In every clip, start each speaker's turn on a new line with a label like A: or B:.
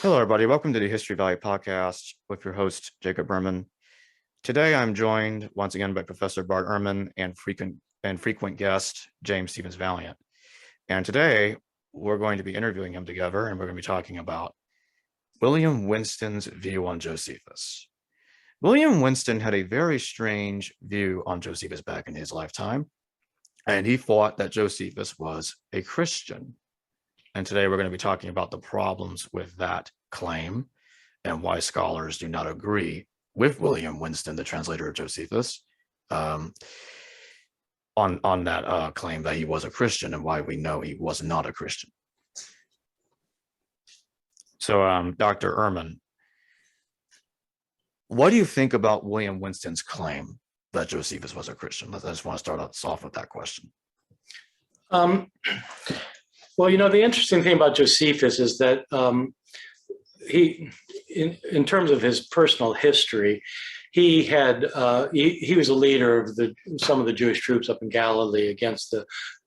A: Hello, everybody. Welcome to the History Valley podcast with your host, Jacob Berman. Today, I'm joined once again by Professor Bart Ehrman and frequent guest, James Valliant. And today, we're going to be interviewing him together, and we're going to be talking about William Winston's view on Josephus. William Winston had a very strange view on Josephus back in his lifetime, and he thought that Josephus was a Christian. And today we're going to be talking about the problems with that claim and why scholars do not agree with William Winston, the translator of Josephus, on that claim that he was a Christian and why we know he was not a Christian. So, Dr. Ehrman, what do you think about William Winston's claim that Josephus was a Christian? I just want to start us off with that question.
B: Well, the interesting thing about Josephus is that in terms of his personal history, he was a leader of some of the Jewish troops up in Galilee against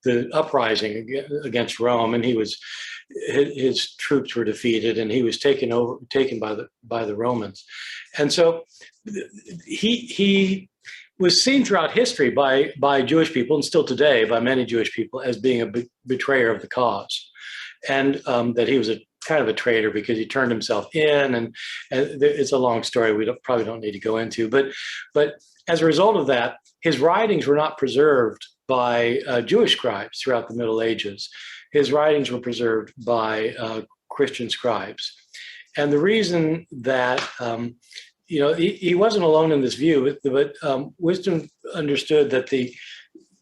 B: the uprising against Rome, and his troops were defeated, and he was taken by the Romans, and so he was seen throughout history by Jewish people, and still today by many Jewish people, as being a betrayer of the cause, and that he was a kind of a traitor because he turned himself in, and it's a long story we probably don't need to go into. But as a result of that, his writings were not preserved by Jewish scribes throughout the Middle Ages. His writings were preserved by Christian scribes, and the reason that he wasn't alone in this view, but Whiston understood that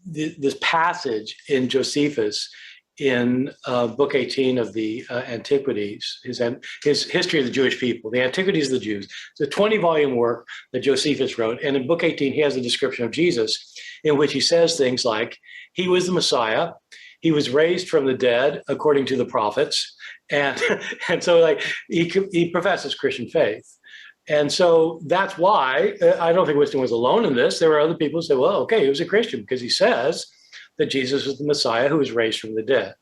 B: this passage in Josephus in Book 18 of the Antiquities, his History of the Jewish People, the Antiquities of the Jews, it's a 20-volume work that Josephus wrote. And in Book 18, he has a description of Jesus in which he says things like, he was the Messiah, he was raised from the dead according to the prophets, and so he professes Christian faith. And so that's why I don't think Whiston was alone in this. There were other people who said, well, okay, he was a Christian because he says that Jesus was the Messiah who was raised from the dead.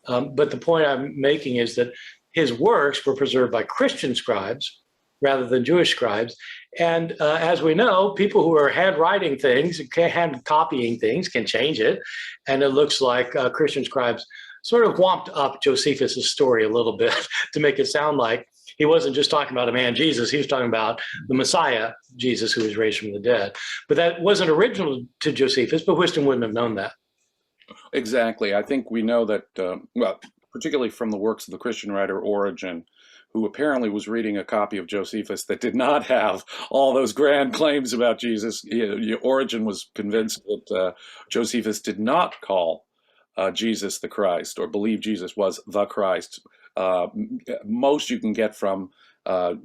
B: But the point I'm making is that his works were preserved by Christian scribes rather than Jewish scribes. And as we know, people who are handwriting things, hand copying things can change it. And it looks like Christian scribes sort of whomped up Josephus's story a little bit to make it sound like he wasn't just talking about a man, Jesus. He was talking about the Messiah, Jesus, who was raised from the dead. But that wasn't original to Josephus, but Whiston wouldn't have known that.
C: Exactly. I think we know that, particularly from the works of the Christian writer Origen, who apparently was reading a copy of Josephus that did not have all those grand claims about Jesus. Origen was convinced that Josephus did not call Jesus the Christ or believe Jesus was the Christ. Most you can get from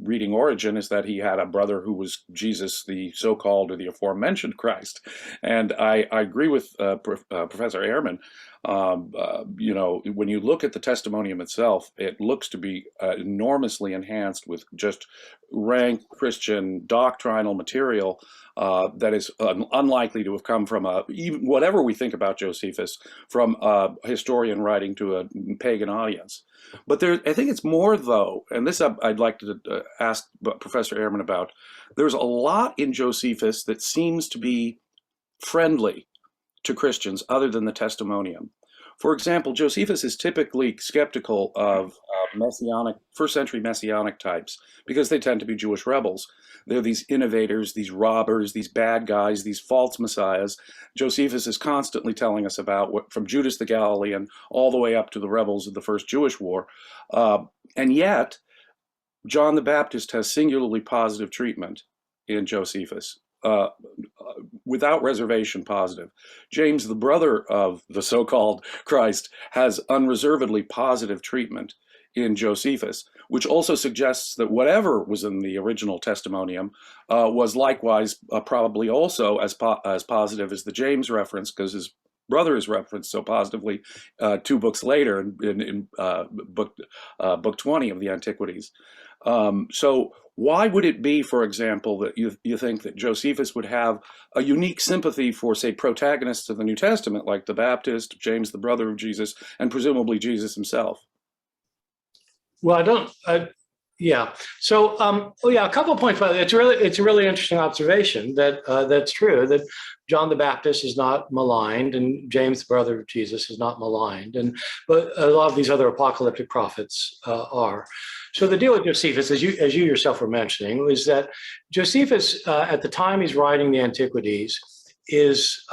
C: reading Origen is that he had a brother who was Jesus, the so-called or the aforementioned Christ. And I agree with Professor Ehrman. When you look at the testimonium itself, it looks to be enormously enhanced with just rank Christian doctrinal material that is unlikely to have come from even whatever we think about Josephus, from a historian writing to a pagan audience. But I think it's more, though, and this I'd like to ask Professor Ehrman about. There's a lot in Josephus that seems to be friendly to Christians other than the testimonium. For example, Josephus is typically skeptical of first century messianic types because they tend to be Jewish rebels. They're these innovators, these robbers, these bad guys, these false messiahs. Josephus is constantly telling us about from Judas the Galilean all the way up to the rebels of the First Jewish War. And yet, John the Baptist has singularly positive treatment in Josephus. Without reservation positive. James, the brother of the so-called Christ, has unreservedly positive treatment in Josephus, which also suggests that whatever was in the original testimonium was likewise probably also as positive as the James reference, because his brother is referenced so positively 2 books later in book 20 of the Antiquities. So why would it be, for example, that you think that Josephus would have a unique sympathy for, say, protagonists of the New Testament, like the Baptist, James, the brother of Jesus, and presumably Jesus himself?
B: Well, Yeah. So, a couple of points. But it's a really interesting observation that that's true, that John the Baptist is not maligned, and James, the brother of Jesus, is not maligned, but a lot of these other apocalyptic prophets are. So the deal with Josephus, as you yourself were mentioning, was that Josephus, at the time he's writing the Antiquities, is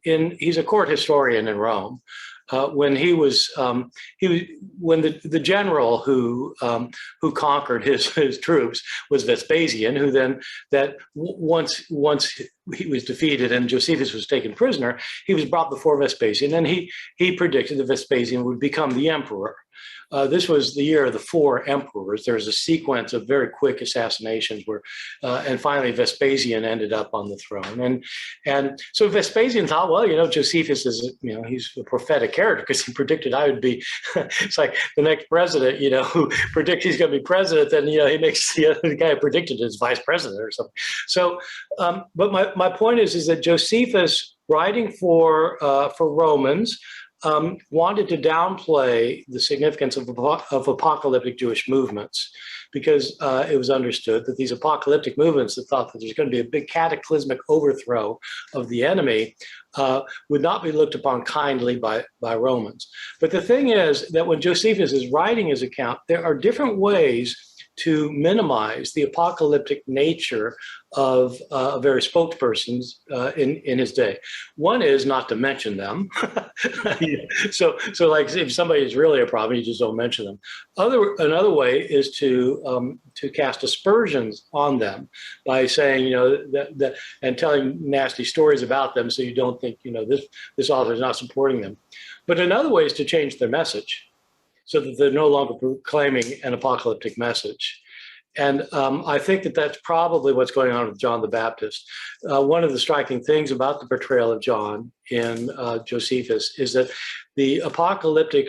B: he's a court historian in Rome. When when the general who conquered his troops was Vespasian, who then once he was defeated and Josephus was taken prisoner, he was brought before Vespasian, and he predicted that Vespasian would become the emperor. This was the year of the 4 emperors. There was a sequence of very quick assassinations and finally Vespasian ended up on the throne. And so Vespasian thought, well, Josephus is, he's a prophetic character because he predicted I would be, it's like the next president, who predicts he's going to be president, then, he makes the other guy who predicted it as vice president or something. So, but my point is that Josephus, writing for Romans, wanted to downplay the significance of apocalyptic Jewish movements, because it was understood that these apocalyptic movements that thought that there's going to be a big cataclysmic overthrow of the enemy would not be looked upon kindly by Romans. But the thing is that when Josephus is writing his account, there are different ways to minimize the apocalyptic nature of various spokespersons in his day. One is not to mention them. So like if somebody is really a problem, you just don't mention them. Another way is to cast aspersions on them by saying, that and telling nasty stories about them, so you don't think, this author is not supporting them. But another way is to change their message, so that they're no longer proclaiming an apocalyptic message. And I think that that's probably what's going on with John the Baptist. One of the striking things about the portrayal of John in Josephus is that the apocalyptic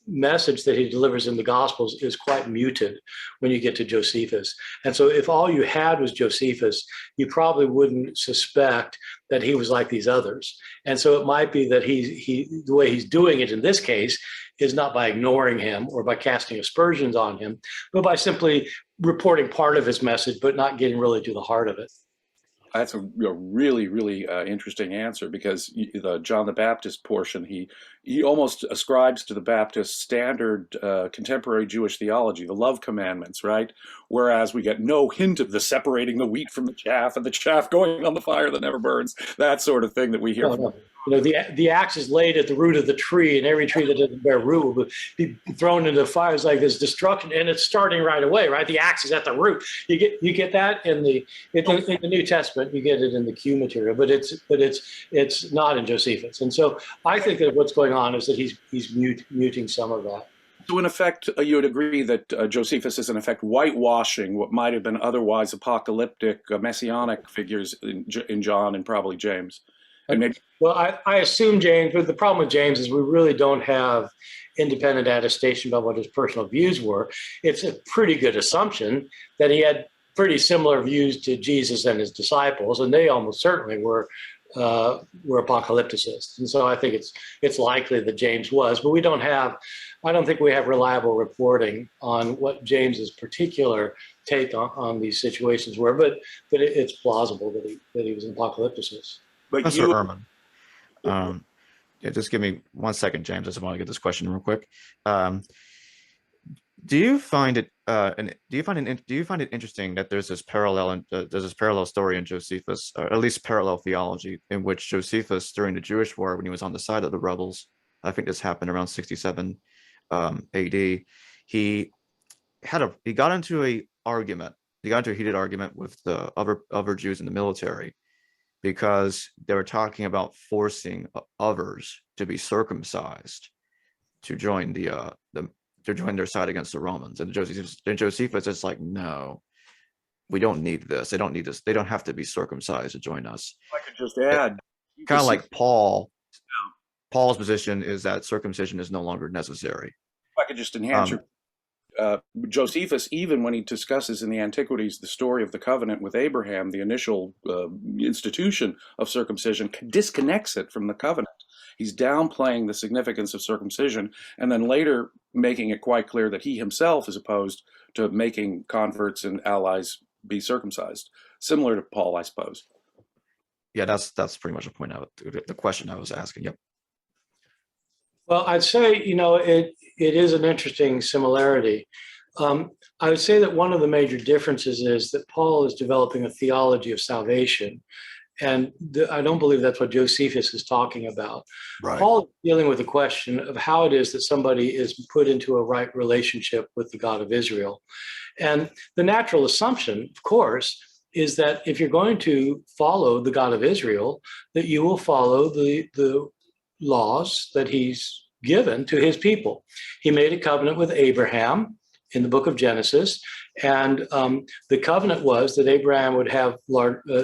B: message that he delivers in the Gospels is quite muted when you get to Josephus. And so if all you had was Josephus, you probably wouldn't suspect that he was like these others. And so it might be that the way he's doing it in this case is not by ignoring him or by casting aspersions on him, but by simply reporting part of his message, but not getting really to the heart of it.
C: That's a really, really interesting answer, because the John the Baptist portion, he almost ascribes to the Baptist standard contemporary Jewish theology, the love commandments, right? Whereas we get no hint of the separating the wheat from the chaff and the chaff going on the fire that never burns, that sort of thing that we hear.
B: No. The axe is laid at the root of the tree, and every tree that doesn't bear root will be thrown into the fire. It's like this destruction, and it's starting right away, right? The axe is at the root. You get that in the New Testament. You get it in the Q material, but it's not in Josephus. And so I think that what's going on is that he's muting some of that.
C: So in effect, you would agree that Josephus is in effect whitewashing what might have been otherwise apocalyptic messianic figures in John and probably James. And maybe,
B: well, I assume James, but the problem with James is we really don't have independent attestation about what his personal views were. It's a pretty good assumption that he had pretty similar views to Jesus and his disciples, and they almost certainly were apocalypticists. And so I think it's likely that James was, but I don't think we have reliable reporting on what James's particular take on these situations were, but it's plausible that he was an apocalypticist.
A: Professor Ehrman, just give me 1 second, James. I just want to get this question real quick. Do you find it interesting that there's this parallel story in Josephus, or at least parallel theology, in which Josephus, during the Jewish war, when he was on the side of the rebels, I think this happened around 67 AD, he got into a heated argument with the other Jews in the military, because they were talking about forcing others to be circumcised to join their side against the Romans. And Josephus is like, no, we don't need this. They don't need this. They don't have to be circumcised to join us.
C: I could just add,
A: kind of like Paul. Paul's position is that circumcision is no longer necessary.
C: If I could just enhance your Josephus, even when he discusses in the Antiquities the story of the covenant with Abraham, the initial institution of circumcision, disconnects it from the covenant. He's downplaying the significance of circumcision, and then later making it quite clear that he himself is opposed to making converts and allies be circumcised, similar to Paul, I suppose.
A: Yeah, that's pretty much the point of it, the question I was asking. Yep.
B: Well, I'd say, it is an interesting similarity. I would say that one of the major differences is that Paul is developing a theology of salvation. And I don't believe that's what Josephus is talking about.
A: Right.
B: Paul is dealing with the question of how it is that somebody is put into a right relationship with the God of Israel. And the natural assumption, of course, is that if you're going to follow the God of Israel, that you will follow the laws that he's given to his people. He made a covenant with Abraham in the book of Genesis, and the covenant was that Abraham would have a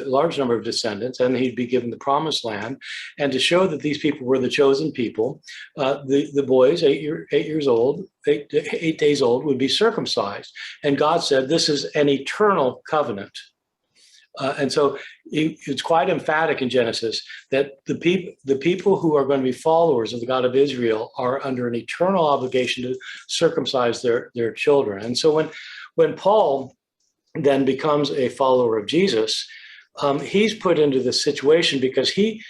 B: large number of descendants, and he'd be given the promised land. And to show that these people were the chosen people, the boys, 8 days old, would be circumcised. And God said, this is an eternal covenant. And so it's quite emphatic in Genesis that the people who are going to be followers of the God of Israel are under an eternal obligation to circumcise their children. And so when Paul then becomes a follower of Jesus, he's put into this situation because he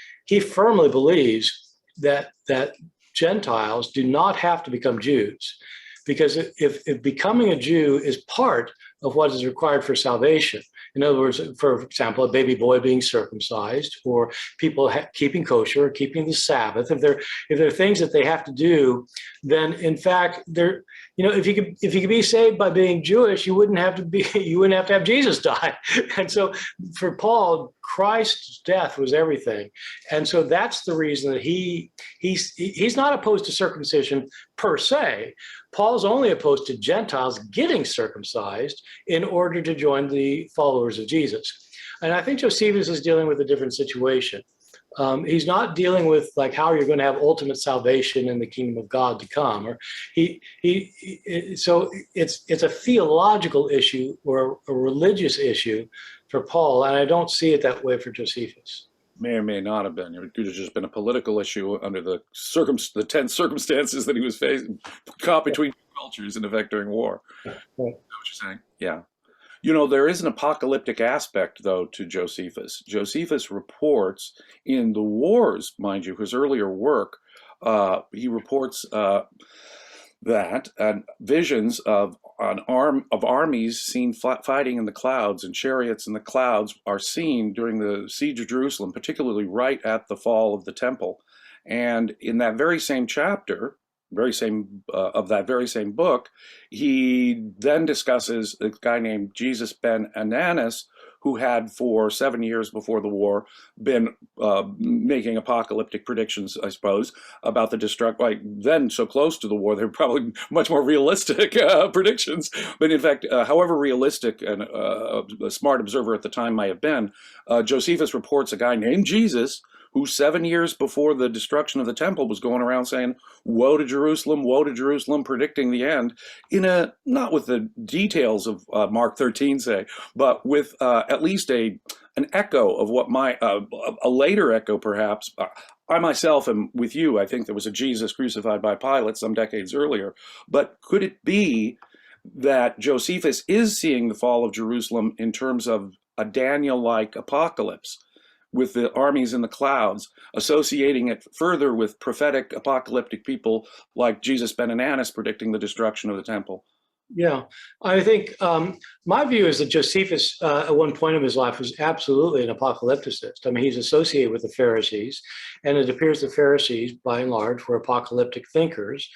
B: firmly believes that Gentiles do not have to become Jews. Because if becoming a Jew is part of what is required for salvation, in other words, for example, a baby boy being circumcised, or people keeping kosher, or keeping the Sabbath, if there are things that they have to do, then in fact, if you could be saved by being Jewish, you wouldn't have to have Jesus die. And so, for Paul, Christ's death was everything, and so that's the reason that he's not opposed to circumcision per se. Paul's only opposed to Gentiles getting circumcised in order to join the followers of Jesus. And I think Josephus is dealing with a different situation. He's not dealing with like how you're going to have ultimate salvation in the kingdom of God to come. Or so it's a theological issue or a religious issue for Paul, and I don't see it that way for Josephus.
C: May or may not have been. It could have just been a political issue under the tense circumstances that he was facing, caught between cultures in effect during war.
B: Right.
C: Is that what you're saying? Yeah. There is an apocalyptic aspect, though, to Josephus. Josephus reports in the wars, mind you, his earlier work, he reports that visions of armies seen fighting in the clouds, and chariots in the clouds are seen during the siege of Jerusalem, particularly right at the fall of the temple. And in that very same chapter, of that very same book, he then discusses a guy named Jesus ben Ananus, who had for 7 years before the war been making apocalyptic predictions, I suppose, about the destruction. Like then, so close to the war, they're probably much more realistic predictions. But in fact, however realistic and a smart observer at the time might have been, Josephus reports a guy named Jesus who 7 years before the destruction of the temple was going around saying, woe to Jerusalem, predicting the end, not with the details of Mark 13, say, but with at least an echo of what a later echo, perhaps. I myself am with you. I think there was a Jesus crucified by Pilate some decades earlier. But could it be that Josephus is seeing the fall of Jerusalem in terms of a Daniel-like apocalypse, with the armies in the clouds, associating it further with prophetic apocalyptic people like Jesus ben Ananus predicting the destruction of the temple?
B: Yeah, I think my view is that Josephus, at one point of his life, was absolutely an apocalypticist. I mean, he's associated with the Pharisees, and it appears the Pharisees, by and large, were apocalyptic thinkers.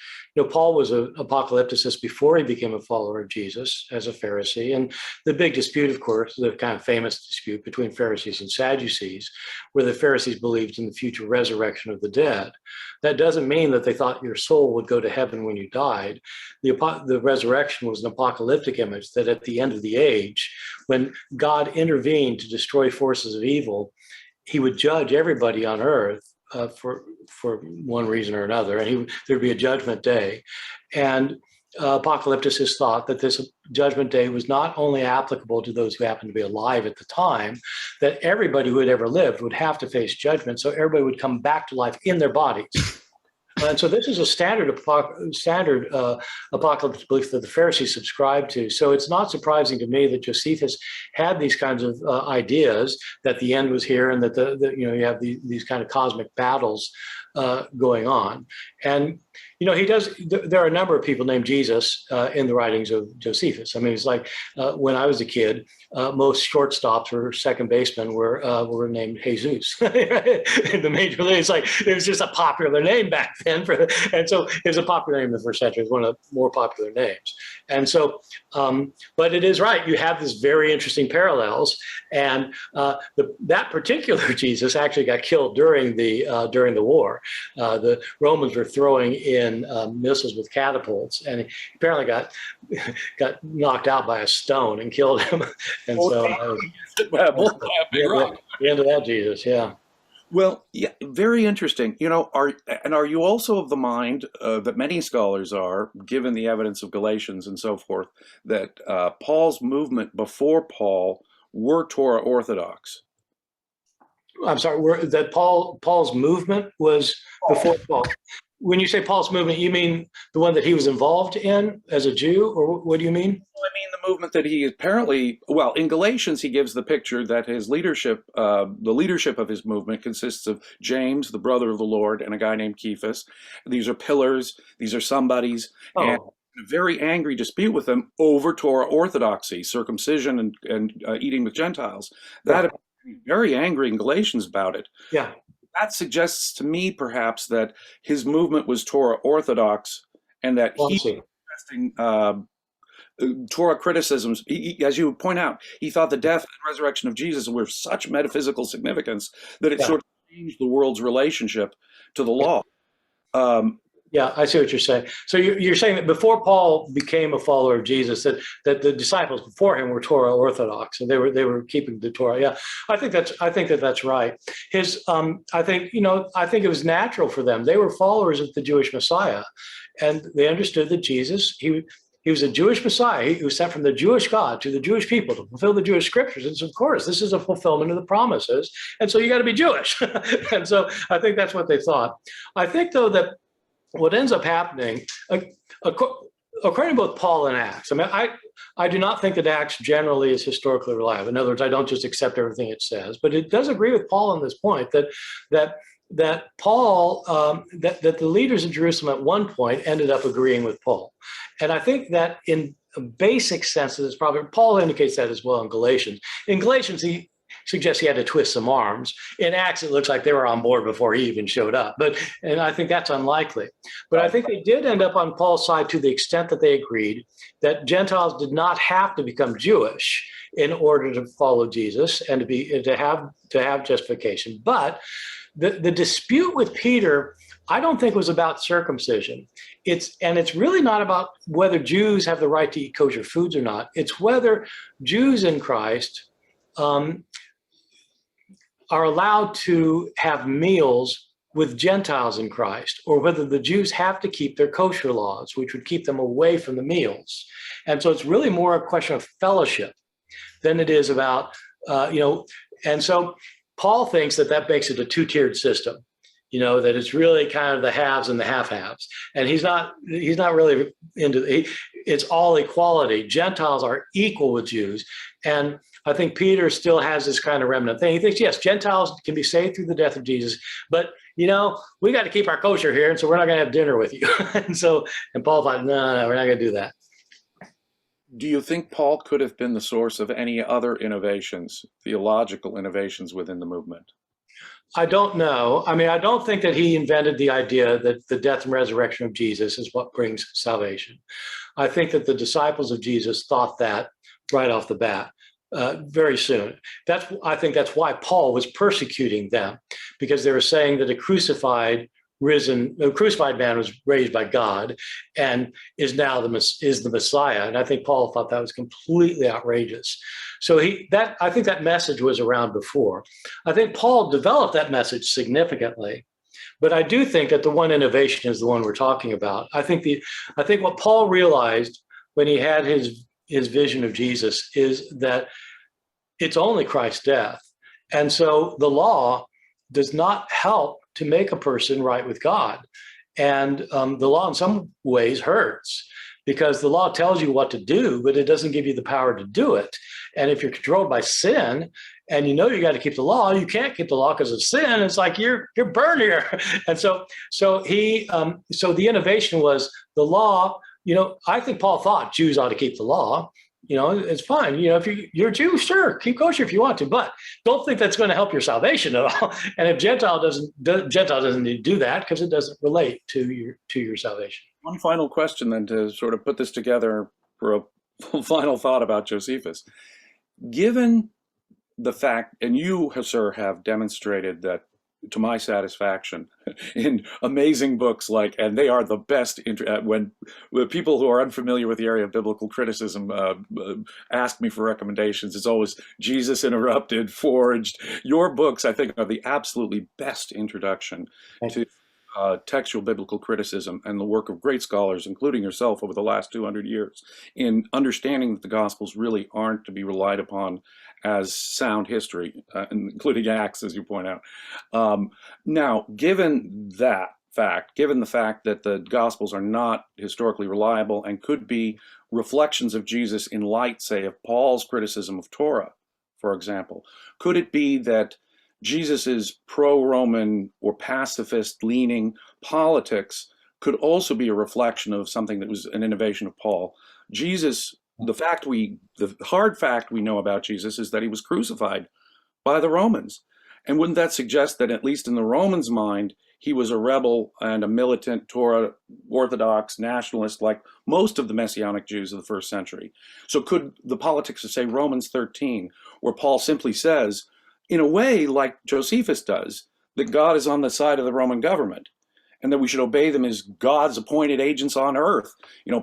B: Paul was an apocalypticist before he became a follower of Jesus as a Pharisee. And the big dispute, of course, the kind of famous dispute between Pharisees and Sadducees, where the Pharisees believed in the future resurrection of the dead. That doesn't mean that they thought your soul would go to heaven when you died. The resurrection was an apocalyptic image that at the end of the age, when God intervened to destroy forces of evil, he would judge everybody on earth for one reason or another, and there'd be a judgment day. And apocalypticists thought that this judgment day was not only applicable to those who happened to be alive at the time, that everybody who had ever lived would have to face judgment, so everybody would come back to life in their bodies. And so this is a standard apocalyptic belief that the Pharisees subscribed to. So it's not surprising to me that Josephus had these kinds of ideas that the end was here, and that you have these kind of cosmic battles going on. And he does. There are a number of people named Jesus in the writings of Josephus. I mean, it's like when I was a kid, most shortstops or second basemen were named Jesus in the major leagues. Like, it was just a popular name back then, and so it was a popular name in the first century. It was one of the more popular names. And so, but it is right. You have this very interesting parallels, and that particular Jesus actually got killed during the war. The Romans were throwing in missiles with catapults, and he apparently got knocked out by a stone and killed him. And so the end of that Jesus, yeah.
C: Well, yeah, very interesting. Are you also of the mind that many scholars are, given the evidence of Galatians and so forth, that Paul's movement before Paul were Torah Orthodox?
B: I'm sorry, that Paul's movement was before Paul. When you say Paul's movement, you mean the one that he was involved in as a Jew, or what do you mean?
C: I mean the movement that he apparently, well, in Galatians, he gives the picture that his leadership, the leadership of his movement consists of James, the brother of the Lord, and a guy named Cephas. These are pillars, these are somebodies, and a very angry dispute with them over Torah orthodoxy, circumcision, and eating with Gentiles. That very angry in Galatians about it.
B: Yeah.
C: That suggests to me, perhaps, that his movement was Torah Orthodox, and that he was testing Torah criticisms. As you point out, he thought the death and resurrection of Jesus were of such metaphysical significance that it sort of changed the world's relationship to the law.
B: Yeah, I see what you're saying. So you're saying that before Paul became a follower of Jesus, that the disciples before him were Torah Orthodox, and they were keeping the Torah. Yeah, I think that's right. I think it was natural for them. They were followers of the Jewish Messiah, and they understood that Jesus, he was a Jewish Messiah. He was sent from the Jewish God to the Jewish people to fulfill the Jewish scriptures. And so, of course, this is a fulfillment of the promises, and so you got to be Jewish. And so I think that's what they thought. I think, though, that what ends up happening, according to both Paul and Acts, I mean, I do not think that Acts generally is historically reliable. In other words, I don't just accept everything it says, but it does agree with Paul on this point that Paul, that the leaders in Jerusalem at one point ended up agreeing with Paul. And I think that in a basic sense, it's probably, Paul indicates that as well in Galatians. In Galatians, he suggests he had to twist some arms. In Acts, it looks like they were on board before he even showed up. And I think that's unlikely. But I think they did end up on Paul's side to the extent that they agreed that Gentiles did not have to become Jewish in order to follow Jesus and to have justification. But the dispute with Peter, I don't think, was about circumcision. It's really not about whether Jews have the right to eat kosher foods or not. It's whether Jews in Christ are allowed to have meals with Gentiles in Christ, or whether the Jews have to keep their kosher laws, which would keep them away from the meals. And so it's really more a question of fellowship than it is about, and so Paul thinks that makes it a two-tiered system, that it's really kind of the haves and the half-halves. And he's not really into it's all equality. Gentiles are equal with Jews. And I think Peter still has this kind of remnant thing. He thinks, yes, Gentiles can be saved through the death of Jesus, but we got to keep our kosher here, and so we're not going to have dinner with you. and Paul thought, no, we're not going to do that.
C: Do you think Paul could have been the source of any other innovations, theological innovations within the movement?
B: I don't know. I mean, I don't think that he invented the idea that the death and resurrection of Jesus is what brings salvation. I think that the disciples of Jesus thought that right off the bat. Very soon. I think that's why Paul was persecuting them, because they were saying that a crucified man was raised by God and is now the Messiah. And I think Paul thought that was completely outrageous. So I think that message was around before. I think Paul developed that message significantly. But I do think that the one innovation is the one we're talking about. I think what Paul realized when he had his vision of Jesus is that it's only Christ's death. And so the law does not help to make a person right with God. And the law in some ways hurts because the law tells you what to do, but it doesn't give you the power to do it. And if you're controlled by sin and you know you got to keep the law, you can't keep the law because of sin. It's like you're burned here. And so the innovation was the law. I think Paul thought Jews ought to keep the law. It's fine. If you're a Jew, sure, keep kosher if you want to, but don't think that's going to help your salvation at all. And if Gentile doesn't need to do that because it doesn't relate to your salvation.
C: One final question then to sort of put this together for a final thought about Josephus. Given the fact, and you, sir, have demonstrated that to my satisfaction in amazing books and they are the best when people who are unfamiliar with the area of biblical criticism ask me for recommendations, it's always Jesus Interrupted, Forged. Your books, I think, are the absolutely best introduction to textual biblical criticism and the work of great scholars, including yourself, over the last 200 years in understanding that the Gospels really aren't to be relied upon as sound history, including Acts, as you point out. Now, given the fact that the Gospels are not historically reliable and could be reflections of Jesus in light, say, of Paul's criticism of Torah, for example, could it be that Jesus's pro-Roman or pacifist-leaning politics could also be a reflection of something that was an innovation of Paul? Jesus, the hard fact we know about Jesus is that he was crucified by the Romans. And wouldn't that suggest that, at least in the Romans' mind, he was a rebel and a militant Torah Orthodox nationalist like most of the Messianic Jews of the first century? So could the politics of, say, Romans 13, where Paul simply says, in a way like Josephus does, that God is on the side of the Roman government and that we should obey them as God's appointed agents on earth?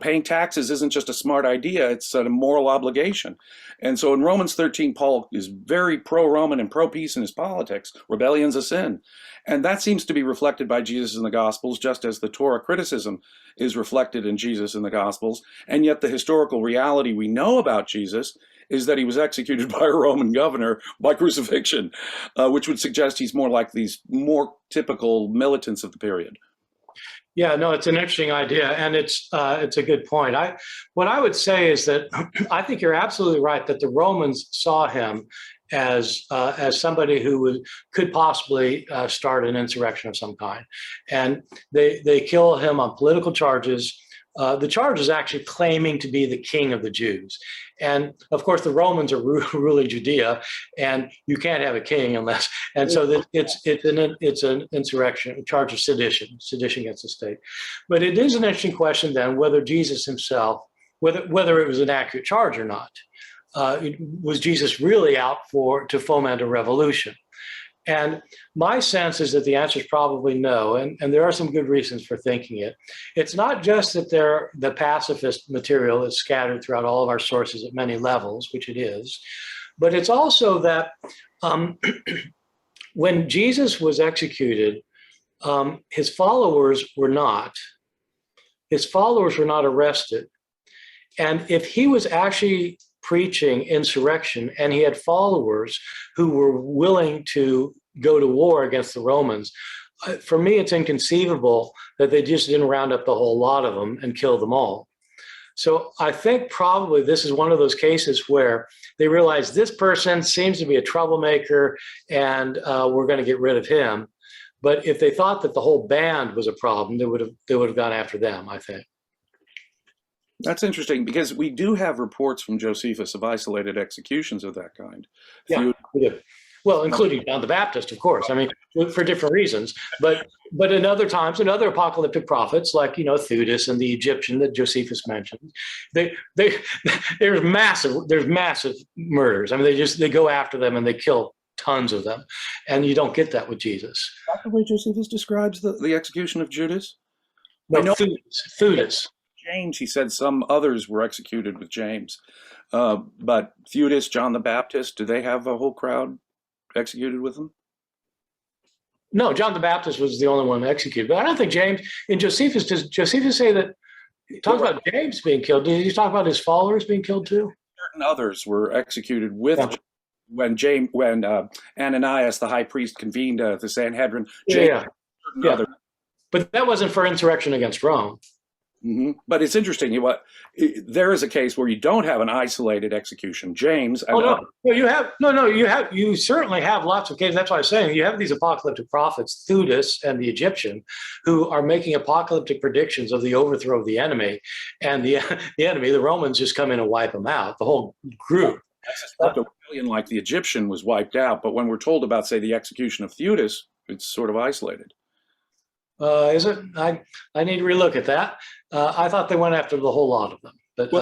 C: Paying taxes isn't just a smart idea, it's a moral obligation. And so in Romans 13, Paul is very pro-Roman and pro-peace in his politics. Rebellion's a sin. And that seems to be reflected by Jesus in the Gospels, just as the Torah criticism is reflected in Jesus in the Gospels. And yet the historical reality we know about Jesus is that he was executed by a Roman governor by crucifixion, which would suggest he's more like these more typical militants of the period.
B: Yeah, no, it's an interesting idea, and it's a good point. What I would say is that I think you're absolutely right that the Romans saw him as somebody who could possibly start an insurrection of some kind, and they kill him on political charges. The charge is actually claiming to be the king of the Jews. And of course, the Romans are ruling Judea, and you can't have a king unless, and so that it's an insurrection, a charge of sedition against the state. But it is an interesting question then whether Jesus himself, whether it was an accurate charge or not. Was Jesus really out to foment a revolution? And my sense is that the answer is probably no, and there are some good reasons for thinking it. It's not just that the pacifist material is scattered throughout all of our sources at many levels, which it is, but it's also that when Jesus was executed, his followers were not arrested. And if he was actually preaching insurrection and he had followers who were willing to go to war against the Romans, for me, it's inconceivable that they just didn't round up the whole lot of them and kill them all. So I think probably this is one of those cases where they realize this person seems to be a troublemaker and we're going to get rid of him. But if they thought that the whole band was a problem, they would have gone after them, I think.
C: That's interesting because we do have reports from Josephus of isolated executions of that kind.
B: Yeah, we do. Well, including John the Baptist, of course. I mean, for different reasons. But in other times, in other apocalyptic prophets, like Theudas and the Egyptian that Josephus mentioned, there's massive murders. I mean, they go after them and they kill tons of them, and you don't get that with Jesus.
C: Is that the way Josephus describes the execution of Judas?
B: No, Theudas.
C: James, he said some others were executed with James. But Theudas, John the Baptist, do they have a whole crowd executed with them?
B: No, John the Baptist was the only one executed. But I don't think James, in Josephus, does Josephus say that, he talks about James being killed. Did he talk about his followers being killed too?
C: Certain others were executed with when Ananias, the high priest, convened the Sanhedrin. Others.
B: But that wasn't for insurrection against Rome.
C: But it's interesting. There is a case where you don't have an isolated execution. James.
B: You certainly have lots of cases. That's why I was saying you have these apocalyptic prophets, Theudas and the Egyptian, who are making apocalyptic predictions of the overthrow of the enemy, and the enemy, the Romans, just come in and wipe them out, the whole group.
C: I suspect a rebellion like the Egyptian was wiped out, but when we're told about, say, the execution of Theudas, it's sort of isolated.
B: Is it? I need to relook at that. I thought they went after the whole lot of them. But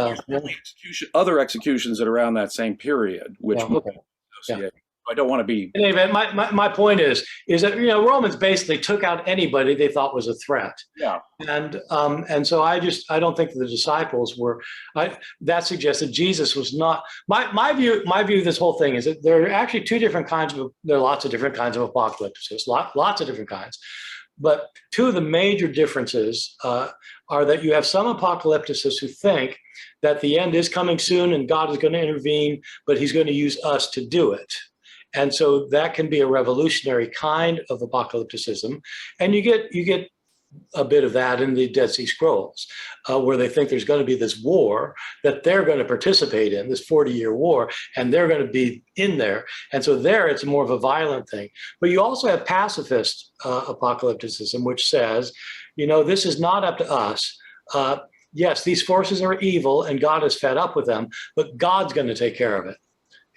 C: other executions at around that same period, which I don't want to be.
B: Anyway, my point is that Romans basically took out anybody they thought was a threat.
C: Yeah.
B: And so I don't think the disciples were. That suggests that Jesus was not. My view of this whole thing is that there are actually there are lots of different kinds of apocalyptics, lots of different kinds. But two of the major differences are that you have some apocalypticists who think that the end is coming soon and God is going to intervene, but he's going to use us to do it. And so that can be a revolutionary kind of apocalypticism. And you get a bit of that in the Dead Sea Scrolls, where they think there's going to be this war that they're going to participate in, this 40-year war, and they're going to be in there. And so there it's more of a violent thing. But you also have pacifist apocalypticism, which says, this is not up to us. Yes, these forces are evil and God is fed up with them, but God's going to take care of it.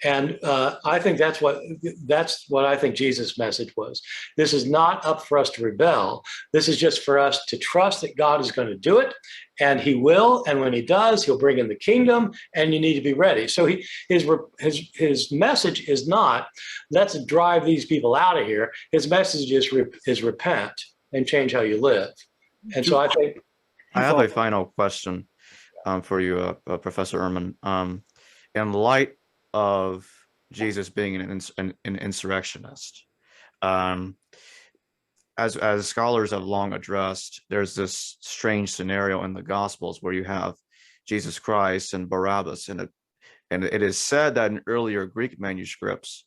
B: And I think that's what I think Jesus' message was. This is not up for us to rebel. This is just for us to trust that God is going to do it, and he will. And when he does, he'll bring in the kingdom, and you need to be ready. So his message is not, let's drive these people out of here. His message is repent and change how you live. And so I think
A: I have a final question for you, Professor Ehrman. In light of Jesus being an insurrectionist, as scholars have long addressed, there's this strange scenario in the Gospels where you have Jesus Christ and Barabbas, and it is said that in earlier Greek manuscripts,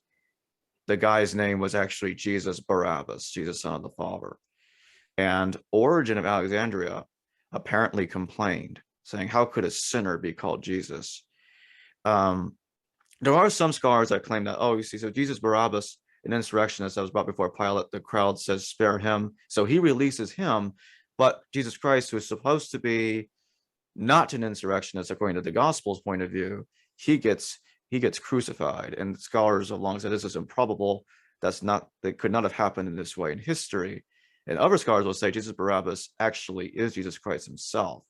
A: the guy's name was actually Jesus Barabbas, Jesus, son of the Father. And Origen of Alexandria apparently complained, saying, "How could a sinner be called Jesus?" There are some scholars that claim that, so Jesus Barabbas, an insurrectionist that was brought before Pilate, the crowd says, spare him. So he releases him. But Jesus Christ, who is supposed to be not an insurrectionist, according to the Gospel's point of view, he gets crucified. And scholars have long said this is improbable. That could not have happened in this way in history. And other scholars will say Jesus Barabbas actually is Jesus Christ himself.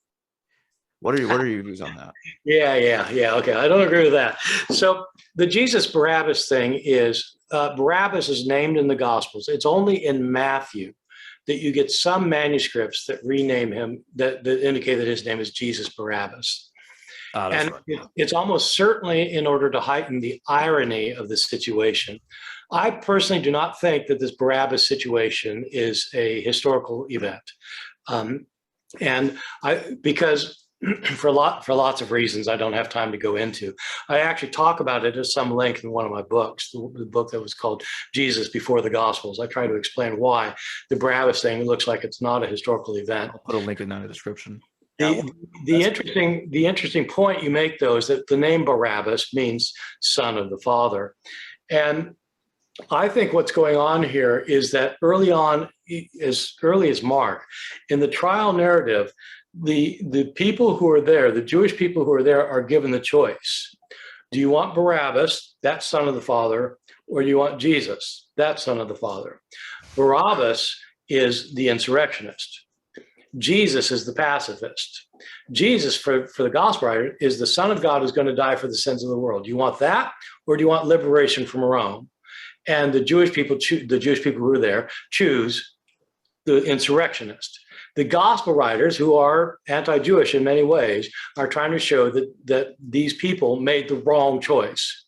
A: What are your views on that?
B: Yeah. Okay, I don't agree with that. So the Jesus Barabbas thing is, Barabbas is named in the Gospels. It's only in Matthew that you get some manuscripts that rename him, that indicate that his name is Jesus Barabbas. And right. It's almost certainly in order to heighten the irony of the situation. I personally do not think that this Barabbas situation is a historical event. Because for lots of reasons I don't have time to go into. I actually talk about it at some length in one of my books, the book that was called Jesus Before the Gospels. I try to explain why the Barabbas thing looks like it's not a historical event.
A: I'll put a link in the description.
B: The interesting point you make, though, is that the name Barabbas means son of the Father. And I think what's going on here is that early on, as early as Mark, in the trial narrative, the people who are there, the Jewish people who are there, are given the choice. Do you want Barabbas, that son of the Father, or do you want Jesus, that son of the Father? Barabbas is the insurrectionist. Jesus is the pacifist. Jesus, for the gospel writer, is the Son of God who's going to die for the sins of the world. Do you want that, or do you want liberation from Rome? And the Jewish people who are there choose the insurrectionist. The gospel writers, who are anti-Jewish in many ways, are trying to show that these people made the wrong choice.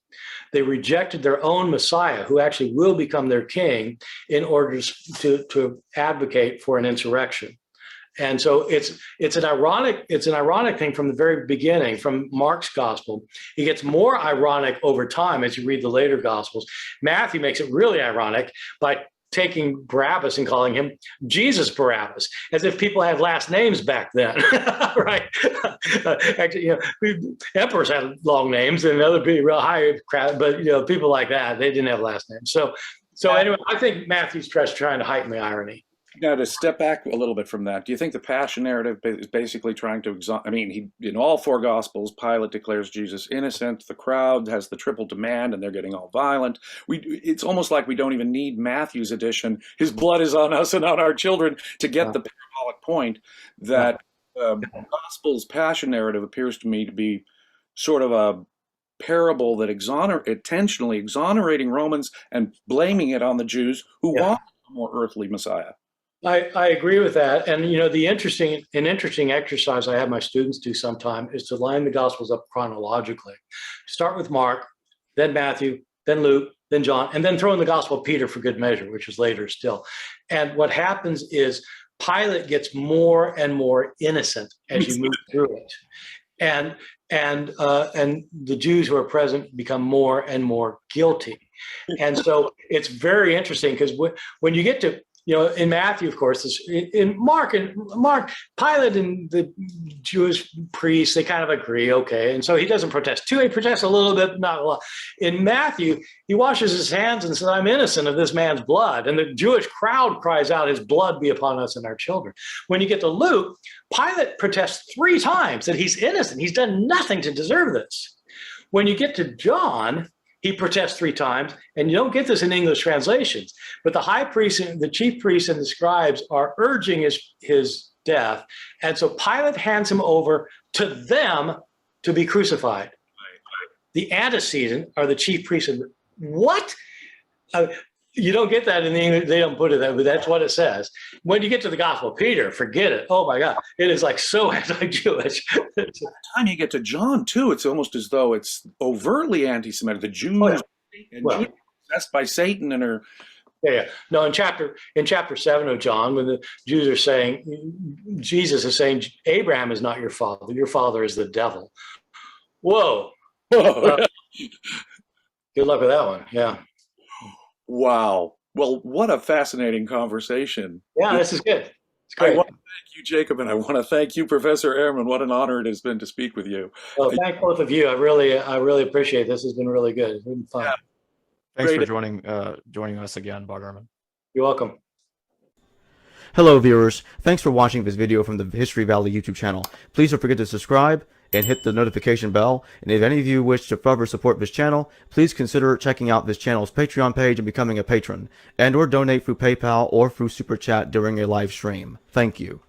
B: They rejected their own Messiah, who actually will become their king, in order to advocate for an insurrection. And so it's an ironic thing from the very beginning, from Mark's gospel. It gets more ironic over time as you read the later gospels. Matthew makes it really ironic by taking Barabbas and calling him Jesus Barabbas, as if people had last names back then, right? Actually, emperors had long names, and other people real high crowd, but people like that, they didn't have last names. So anyway, I think Matthew's trying to heighten the irony.
C: Now, to step back a little bit from that, do you think the passion narrative is basically trying to in all four Gospels, Pilate declares Jesus innocent. The crowd has the triple demand, and they're getting all violent. It's almost like we don't even need Matthew's edition. His blood is on us and on our children to get the parabolic point that Gospel's passion narrative appears to me to be sort of a parable that intentionally exonerating Romans and blaming it on the Jews who want a more earthly Messiah.
B: I agree with that. And, an interesting exercise I have my students do sometime is to line the Gospels up chronologically. Start with Mark, then Matthew, then Luke, then John, and then throw in the Gospel of Peter for good measure, which is later still. And what happens is Pilate gets more and more innocent as you move through it. And the Jews who are present become more and more guilty. And so it's very interesting because when you get to, in Matthew, of course, in Mark, Pilate and the Jewish priests, they kind of agree, okay. And so he doesn't protest too. He protests a little bit, not a lot. In Matthew, he washes his hands and says, I'm innocent of this man's blood. And the Jewish crowd cries out, his blood be upon us and our children. When you get to Luke, Pilate protests 3 times that he's innocent. He's done nothing to deserve this. When you get to John, he protests 3 times, and you don't get this in English translations. But the high priest, the chief priests, and the scribes are urging his death, and so Pilate hands him over to them to be crucified. The antecedent are the chief priests. What? You don't get that in the English. They don't put it that, but that's what it says. When you get to the Gospel of Peter, forget it. Oh my God, it is like so anti-Jewish.
C: By the time you get to John, too, it's almost as though it's overtly anti-Semitic. The Jews Jews possessed by Satan and are.
B: Yeah. No, in chapter 7 of John, when the Jews are saying, Jesus is saying, Abraham is not your father is the devil. Whoa. Good luck with that one. Yeah.
C: Wow. Well, what a fascinating conversration.
B: Yeah, this is good. It's great.
C: I want to thank you, Jacob, and I want to thank you, Professor Ehrman. What an honor it has been to speak with you.
B: Well, thank both of you. I really appreciate this. It's been really good. It's been fun.
C: Yeah.
A: Thanks
C: Great.
A: for joining us again, Bart Ehrman.
B: You're welcome.
A: Hello, viewers. Thanks for watching this video from the History Valley YouTube channel. Please don't forget to subscribe and hit the notification bell. And if any of you wish to further support this channel, please consider checking out this channel's Patreon page and becoming a patron, and/or donate through PayPal or through Super Chat during a live stream. Thank you.